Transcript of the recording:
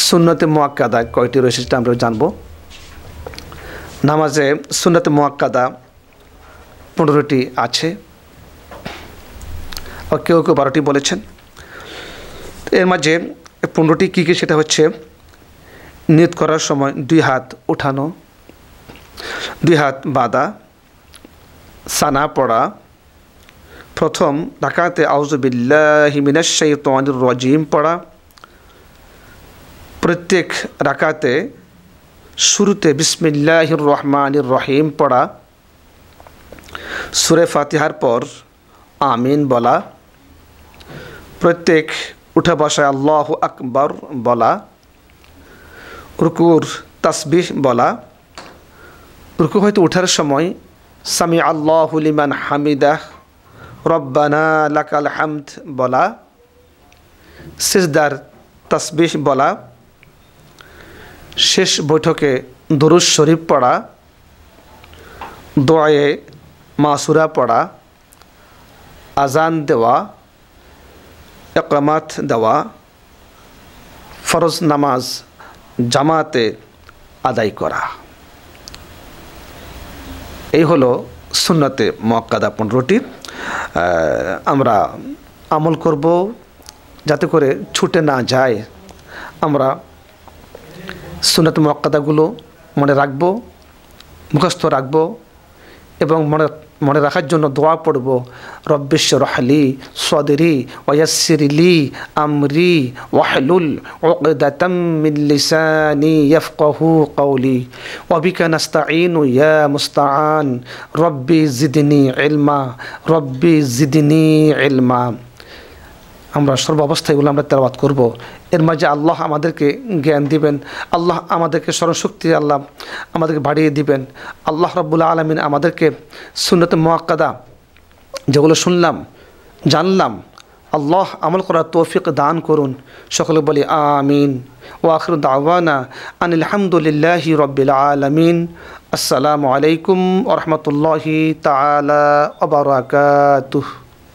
সুন্নতে মুআক্কাদা কয়টি রয়েছে সেটা আমরা জানব। নামাজে সুন্নতে মুআক্কাদা 15টি আছে, কেউ কেউ 12টি বলেছেন। এর মাঝে 15টি কী কী সেটা হচ্ছে নিয়ত করার সময় 2 হাত উঠানো, 2 হাত বাঁধা, সানা পড়া, প্রথম রাকাতে আউযু বিল্লাহি মিনাশ শাইতানির রাজিম পড়া, প্রত্যেক রাকাতে শুরুতে বিসমিল্লাহির রহমানির রহিম পড়া, সূরা ফাতিহার পর আমিন বলা, প্রত্যেক উঠা বসায় আল্লাহু আকবার বলা, রুকুর তাসবিহ বলা, রুকু হয়তো উঠার সময় সামি আল্লাহু লিমান হামিদাহ রব্বানা লাকাল হামদ বলা, সিজদার তাসবিহ বলা, শেষ বৈঠকে দুরূদ শরীফ পড়া, দোয়ায়ে মাসুরা পড়া, আজান দেওয়া, ইকামাত দেওয়া, ফরজ নামাজ জামাতে আদায় করা। এই হলো সুন্নতে মুআক্কাদা 15টি। আমরা আমল করব যাতে করে ছুটে না যায়। আমরা সুন্নতে মুআক্কাদাগুলো মনে রাখব, মুখস্থ রাখব এবং মনে রাখার জন্য দোয়া পড়ব। রব্বিশরাহ লি সাদরি ওয়া ইয়াসসির লি আমরি ওয়াহলুল উকদাতাম মিন লিসানি ইয়াফকাহু কওলি ওয়া বিকা নাস্তাঈনু ইয়া মুস্তাআন রব্বি জিদনি ইলমা রব্বি জিদনি ইলমা। আমরা সর্ব অবস্থায় এগুলো আমরা তেলাওয়াত করব। এর মাঝে আল্লাহ আমাদেরকে জ্ঞান দিবেন, আল্লাহ আমাদেরকে স্মরণশক্তি আল্লাহ আমাদেরকে বাড়িয়ে দিবেন। আল্লাহ রাব্বুল আলামিন আমাদেরকে সুন্নতে মুআক্কাদা যেগুলো শুনলাম জানলাম আল্লাহ আমল করার তৌফিক দান করুন। সকলে বলি আমিন। ওয়া আখিরু দাওয়ানা আনিল হামদুলিল্লাহি রাব্বিল আলামিন। আসসালামু আলাইকুম ওয়া রাহমাতুল্লাহি তাআলা ওয়া বারাকাতুহু।